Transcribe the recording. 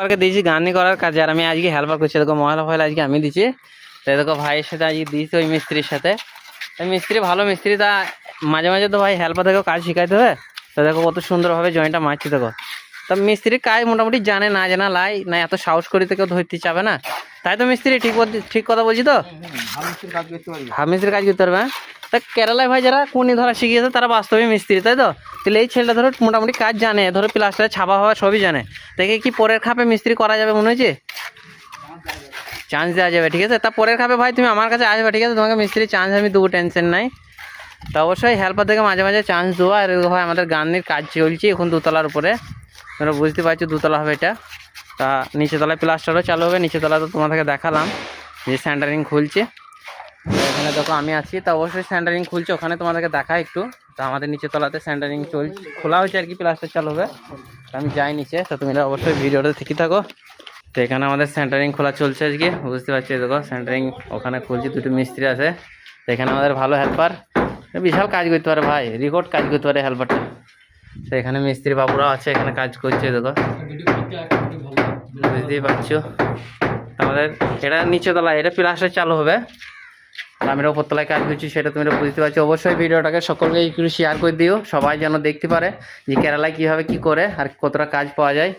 হেল্পারকে দিয়েছি গানি করার কাজে, আর আমি আজকে হেল্পার করছি। দেখো ময়লা ফয়লা আজকে আমি দিচ্ছি। তাই দেখো ভাইয়ের সাথে আজকে দিয়েছি ওই মিস্ত্রির সাথে। ওই মিস্ত্রি ভালো মিস্ত্রি, তা মাঝে মাঝে তো ভাই হেল্পার থেকেও কাজ শিখাইতে হবে। তো দেখো কত সুন্দরভাবে জয়েন্টটা মারছি। দেখো তা মিস্ত্রির কাজ মোটামুটি জানে, না জানা লাই না, এত সাহস করি তো কেউ ধরতে চাবে না। তাই তো মিস্ত্রি ঠিক কথা বলছি তো। হাফ মিস্ত্রির কাজ করতে পারবে। হ্যাঁ, তা কেরালায় ভাই যারা কুনি ধরা শিখিয়েছে তারা বাস্তবে মিস্ত্রি, তাই তো। তাহলে এই ছেলেটা ধরো মোটামুটি কাজ জানে, ধরো প্লাস্টারে ছাপা হওয়া সবই জানে। দেখে কি পরের খাপে মিস্ত্রি করা যাবে মনে হয়েছে? চান্স দেওয়া যাবে, ঠিক আছে। তা পরের খাপে ভাই তুমি আমার কাছে আসবে, ঠিক আছে। তোমাকে মিস্ত্রি চান্স আমি দেবো, টেনশন নাই। তা অবশ্যই হেল্পার থেকে মাঝে মাঝে চান্স দেবো। আর ভাই আমাদের গানের কাজ চলছে এখন দোতলার উপরে, তোমরা বুঝতে পারছো দোতলা হবে এটা। তা নিচে তলায় প্লাস্টারও চালু হবে। নিচে তলা তো তোমাদেরকে দেখালাম যে সেন্টারিং খুলছে। তো এখানে দেখো আমি আছি, তা অবশ্যই সেন্টারিং খুলছে, ওখানে তোমাদেরকে দেখা একটু। তো আমাদের নিচে তলাতে সেন্টারিং চলছে, খোলা হয়েছে আর কি, প্লাস্টার চালু হবে। আমি যাই নিচে, তো তুমি অবশ্যই ভিডিওটা থেকে থাকো। তো এখানে আমাদের সেন্টারিং খোলা চলছে আজকে, বুঝতে পারছি। দেখো সেন্টারিং ওখানে খুলছি, দুটো মিস্ত্রি আছে। তো এখানে আমাদের ভালো হেল্পার, বিশাল কাজ করতে পারে ভাই, রেকর্ড কাজ করতে পারে হেল্পারটা। তো এখানে মিস্ত্রি বাবুরা আছে, এখানে কাজ করছে। দেখো বুঝতেই পারছো আমাদের এটা নিচে তলায়, এটা প্লাস্টার চালু হবে। আমি ওপর তলায় কাজ করছি, সেটা তুমি বুঝতে পারছো। অবশ্যই ভিডিওটাকে সকলকে একটু শেয়ার করে দিও, সবাই যেন দেখতে পারে যে কেরালায় কীভাবে কী করে আর কতটা কাজ পাওয়া যায়।